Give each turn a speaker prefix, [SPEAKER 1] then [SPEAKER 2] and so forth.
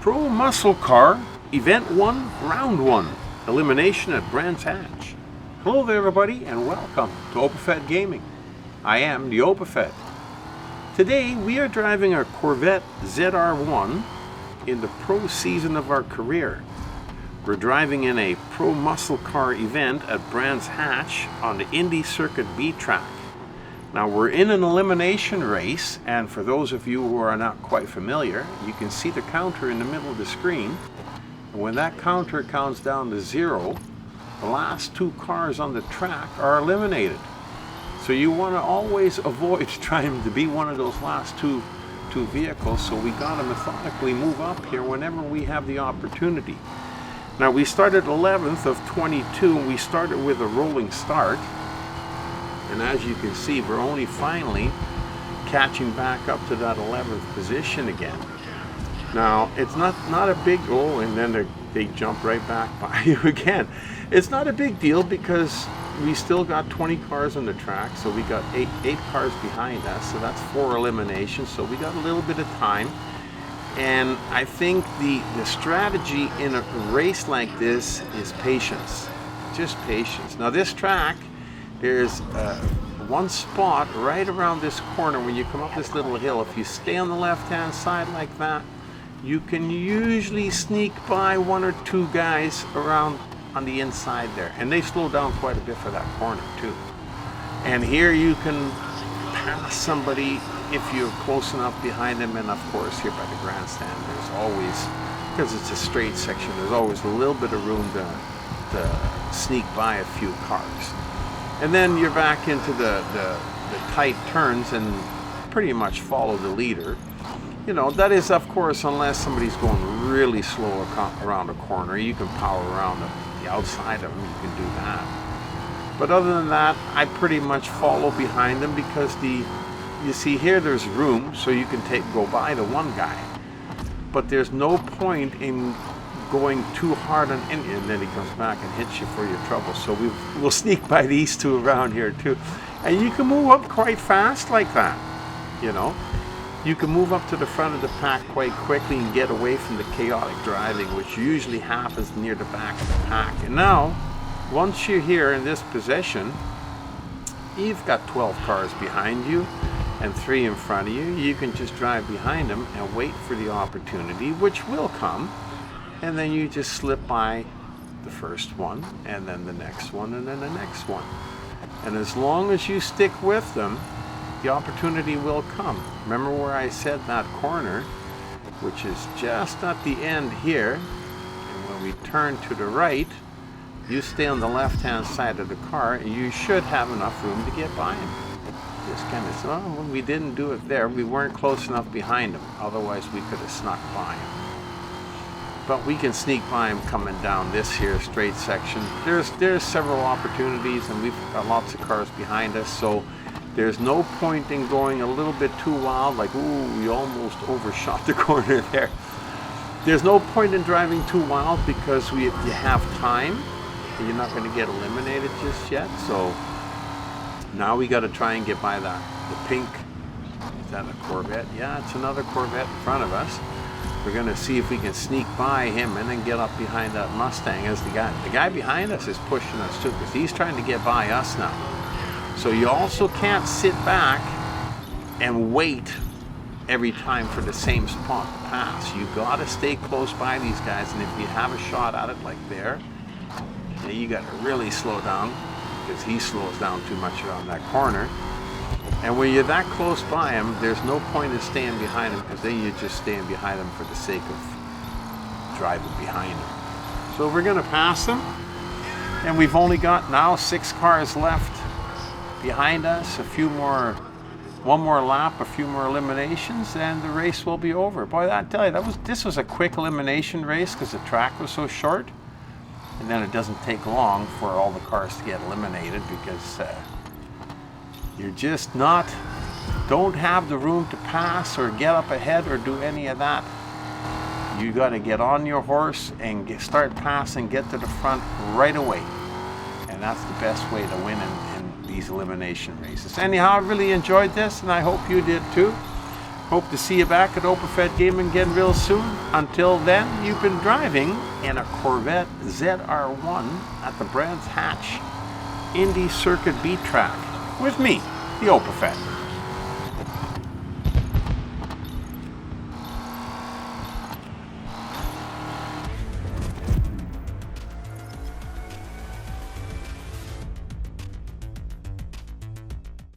[SPEAKER 1] Pro Muscle Car, Event 1, Round 1, Elimination at Brands Hatch. Hello there everybody and welcome to Opafed Gaming. I am the Opafed. Today we are driving our Corvette ZR1 in the pro season of our career. We're driving in a Pro Muscle Car event at Brands Hatch on the Indy Circuit B track. Now we're in an elimination race, and for those of you who are not quite familiar, you can see the counter in the middle of the screen. And when that counter counts down to 0, the last 2 cars on the track are eliminated. So you want to always avoid trying to be one of those last two vehicles, so we got to methodically move up here whenever we have the opportunity. Now we started 11th of 22, and we started with a rolling start. And as you can see, we're only finally catching back up to that 11th position again. Now, it's not a big goal, and then they jump right back by you again. It's not a big deal because we still got 20 cars on the track, so we got eight cars behind us, so that's 4 eliminations, so we got a little bit of time. And I think the strategy in a race like this is patience, just patience. Now this track, there's one spot right around this corner when you come up this little hill. If you stay on the left-hand side like that, you can usually sneak by 1 or 2 guys around on the inside there. And they slow down quite a bit for that corner too. And here you can pass somebody if you're close enough behind them. And of course here by the grandstand, there's always, because it's a straight section, there's always a little bit of room to sneak by a few cars. And then you're back into the tight turns and pretty much follow the leader. You know, that is of course unless somebody's going really slow around a corner. You can power around the outside of them, you can do that. But other than that, I pretty much follow behind them because you see here there's room so you can go by the one guy. But there's no point in going too hard on any, and then he comes back and hits you for your trouble. So we'll sneak by these 2 around here too. And you can move up quite fast like that, you know. You can move up to the front of the pack quite quickly and get away from the chaotic driving, which usually happens near the back of the pack. And now, once you're here in this position, you've got 12 cars behind you and 3 in front of you. You can just drive behind them and wait for the opportunity, which will come. And then you just slip by the first one, and then the next one, and then the next one. And as long as you stick with them, the opportunity will come. Remember where I said that corner, which is just at the end here, and when we turn to the right, you stay on the left-hand side of the car, and you should have enough room to get by him. Just kind of, well, we didn't do it there. We weren't close enough behind him. Otherwise, we could have snuck by him. But we can sneak by him coming down this here straight section. There's several opportunities, and we've got lots of cars behind us, so there's no point in going a little bit too wild, like, ooh, we almost overshot the corner there. There's no point in driving too wild because you have time, and you're not going to get eliminated just yet. So now we got to try and get by the pink. Is that a Corvette? Yeah, it's another Corvette in front of us. We're going to see if we can sneak by him and then get up behind that Mustang as the guy behind us is pushing us too, because he's trying to get by us now. So you also can't sit back and wait every time for the same spot to pass. You got to stay close by these guys, and if you have a shot at it like there, then you got to really slow down because he slows down too much around that corner. And when you're that close by him, there's no point in staying behind him, because then you're just staying behind him for the sake of driving behind him. So we're going to pass him, and we've only got now 6 cars left behind us. One more lap, a few more eliminations, and the race will be over. Boy, I tell you, this was a quick elimination race because the track was so short, and then it doesn't take long for all the cars to get eliminated because you're just don't have the room to pass or get up ahead or do any of that. You got to get on your horse and start passing, get to the front right away. And that's the best way to win in these elimination races. Anyhow, I really enjoyed this, and I hope you did too. Hope to see you back at OpenFed Gaming again real soon. Until then, you've been driving in a Corvette ZR1 at the Brands Hatch Indy Circuit beat track with me, the OpenFed.